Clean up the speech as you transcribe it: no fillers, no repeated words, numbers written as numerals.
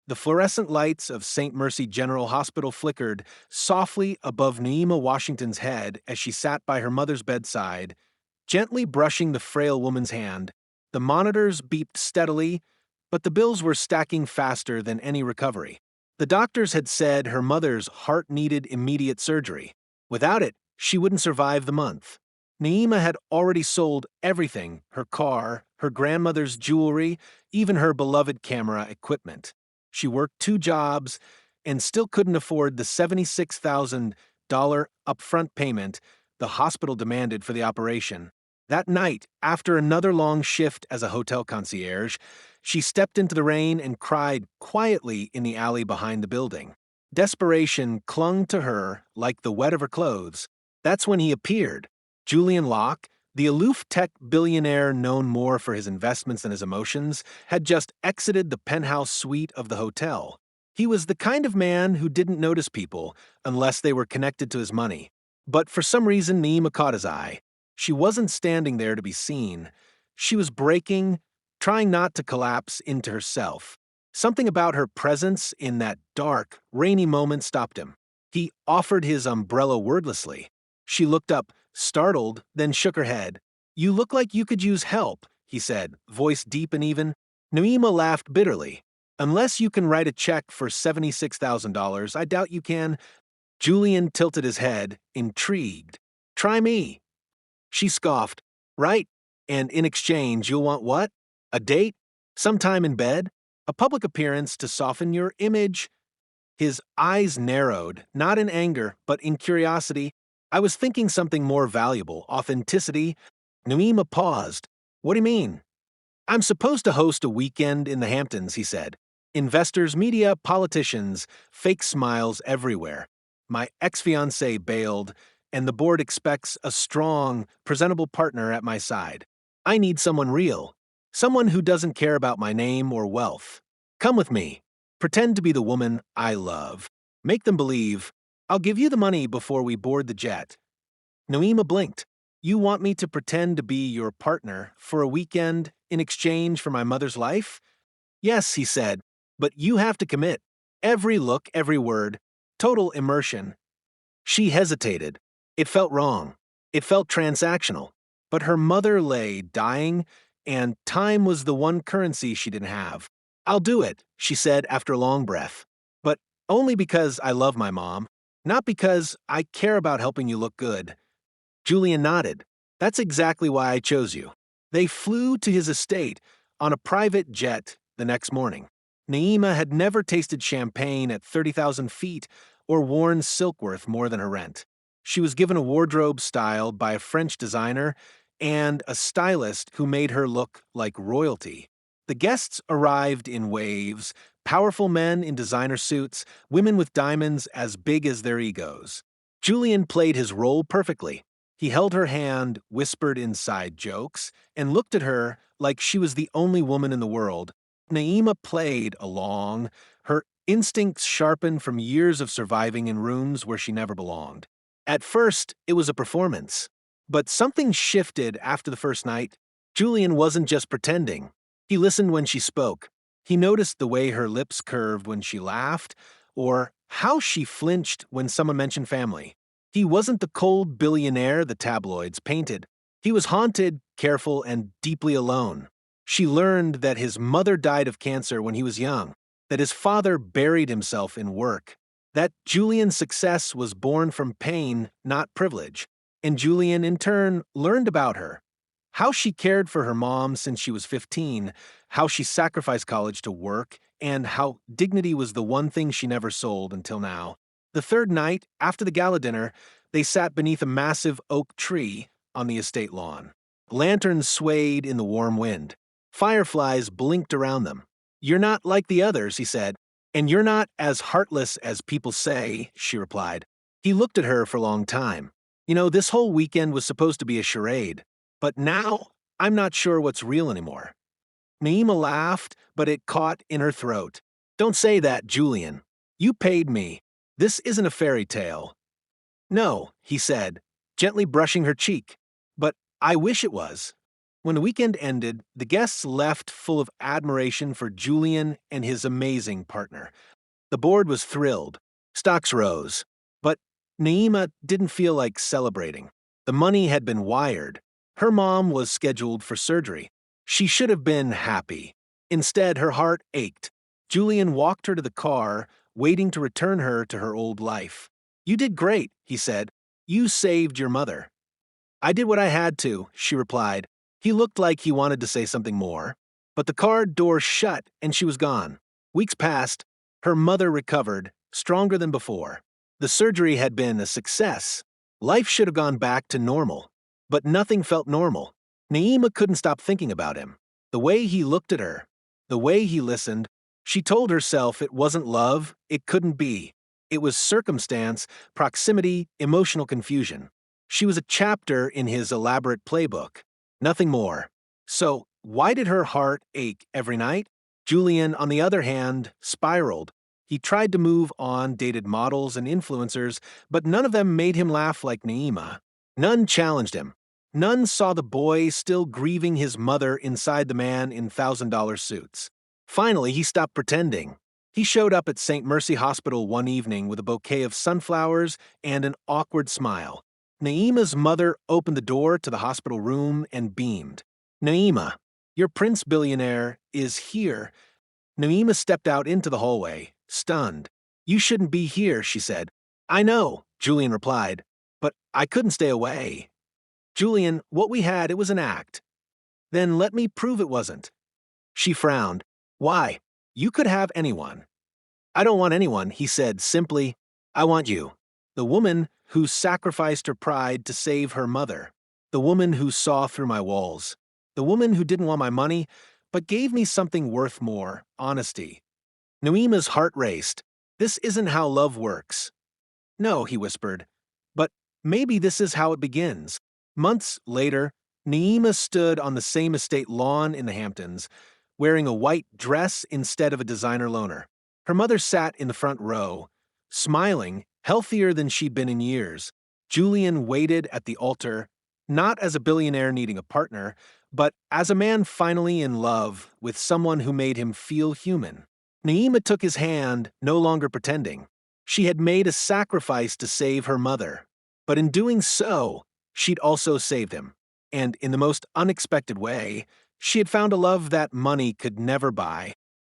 The fluorescent lights of St. Mercy General Hospital flickered softly above Naima Washington's head as she sat by her mother's bedside, gently brushing the frail woman's hand. The monitors beeped steadily, but the bills were stacking faster than any recovery. The doctors had said her mother's heart needed immediate surgery. Without it, she wouldn't survive the month. Naima had already sold everything: her car, her grandmother's jewelry, even her beloved camera equipment. She worked 2 jobs and still couldn't afford the $76,000 upfront payment the hospital demanded for the operation. That night, after another long shift as a hotel concierge, she stepped into the rain and cried quietly in the alley behind the building. Desperation clung to her like the wet of her clothes. That's when he appeared. Julian Locke, the aloof tech billionaire known more for his investments than his emotions, had just exited the penthouse suite of the hotel. He was the kind of man who didn't notice people unless they were connected to his money. But for some reason, Naima caught his eye. She wasn't standing there to be seen. She was breaking, trying not to collapse into herself. Something about her presence in that dark, rainy moment stopped him. He offered his umbrella wordlessly. She looked up, startled, then shook her head. "You look like you could use help," he said, voice deep and even. Naima laughed bitterly. "Unless you can write a check for $76,000, I doubt you can." Julian tilted his head, intrigued. "Try me." She scoffed. "Right. And in exchange, you'll want what? A date? Sometime in bed? A public appearance to soften your image?" His eyes narrowed, not in anger, but in curiosity. "I was thinking something more valuable: authenticity." Naima paused. "What do you mean?" "I'm supposed to host a weekend in the Hamptons," he said. "Investors, media, politicians, fake smiles everywhere. My ex-fiancée bailed, and the board expects a strong, presentable partner at my side. I need someone real, someone who doesn't care about my name or wealth. Come with me. Pretend to be the woman I love. Make them believe. I'll give you the money before we board the jet." Naima blinked. "You want me to pretend to be your partner for a weekend in exchange for my mother's life?" "Yes," he said, "but you have to commit. Every look, every word. Total immersion." She hesitated. It felt wrong. It felt transactional. But her mother lay dying, and time was the one currency she didn't have. "I'll do it," she said after a long breath. "But only because I love my mom, not because I care about helping you look good." Julian nodded. "That's exactly why I chose you." They flew to his estate on a private jet the next morning. Naima had never tasted champagne at 30,000 feet or worn silk worth more than her rent. She was given a wardrobe styled by a French designer and a stylist who made her look like royalty. The guests arrived in waves: powerful men in designer suits, women with diamonds as big as their egos. Julian played his role perfectly. He held her hand, whispered inside jokes, and looked at her like she was the only woman in the world. Naima played along, her instincts sharpened from years of surviving in rooms where she never belonged. At first, it was a performance. But something shifted after the first night. Julian wasn't just pretending. He listened when she spoke. He noticed the way her lips curved when she laughed, or how she flinched when someone mentioned family. He wasn't the cold billionaire the tabloids painted. He was haunted, careful, and deeply alone. She learned that his mother died of cancer when he was young, that his father buried himself in work, that Julian's success was born from pain, not privilege. And Julian, in turn, learned about her. How she cared for her mom since she was 15, how she sacrificed college to work, and how dignity was the one thing she never sold until now. The third night, after the gala dinner, they sat beneath a massive oak tree on the estate lawn. Lanterns swayed in the warm wind. Fireflies blinked around them. "You're not like the others," he said. "And you're not as heartless as people say," she replied. He looked at her for a long time. "You know, this whole weekend was supposed to be a charade. But now, I'm not sure what's real anymore." Naima laughed, but it caught in her throat. "Don't say that, Julian. You paid me. This isn't a fairy tale." "No," he said, gently brushing her cheek. "But I wish it was." When the weekend ended, the guests left full of admiration for Julian and his amazing partner. The board was thrilled. Stocks rose. But Naima didn't feel like celebrating. The money had been wired. Her mom was scheduled for surgery. She should have been happy. Instead, her heart ached. Julian walked her to the car, waiting to return her to her old life. "You did great," he said. "You saved your mother." "I did what I had to," she replied. He looked like he wanted to say something more. But the car door shut and she was gone. Weeks passed. Her mother recovered, stronger than before. The surgery had been a success. Life should have gone back to normal. But nothing felt normal. Naima couldn't stop thinking about him. The way he looked at her, the way he listened, she told herself it wasn't love, it couldn't be. It was circumstance, proximity, emotional confusion. She was a chapter in his elaborate playbook. Nothing more. So, why did her heart ache every night? Julian, on the other hand, spiraled. He tried to move on, dated models and influencers, but none of them made him laugh like Naima. None challenged him. None saw the boy still grieving his mother inside the man in $1,000 suits. Finally, he stopped pretending. He showed up at St. Mercy Hospital one evening with a bouquet of sunflowers and an awkward smile. Naima's mother opened the door to the hospital room and beamed. "Naima, your prince billionaire is here." Naima stepped out into the hallway, stunned. "You shouldn't be here," she said. "I know," Julian replied, "but I couldn't stay away." "Julian, what we had, it was an act." "Then let me prove it wasn't." She frowned. "Why? You could have anyone." "I don't want anyone," he said simply. "I want you. The woman who sacrificed her pride to save her mother. The woman who saw through my walls. The woman who didn't want my money, but gave me something worth more, honesty." Naima's heart raced. "This isn't how love works." "No," he whispered. "But maybe this is how it begins." Months later, Naima stood on the same estate lawn in the Hamptons, wearing a white dress instead of a designer loaner. Her mother sat in the front row, smiling, healthier than she'd been in years. Julian waited at the altar, not as a billionaire needing a partner, but as a man finally in love with someone who made him feel human. Naima took his hand, no longer pretending. She had made a sacrifice to save her mother. But in doing so, she'd also saved him. And in the most unexpected way, she had found a love that money could never buy.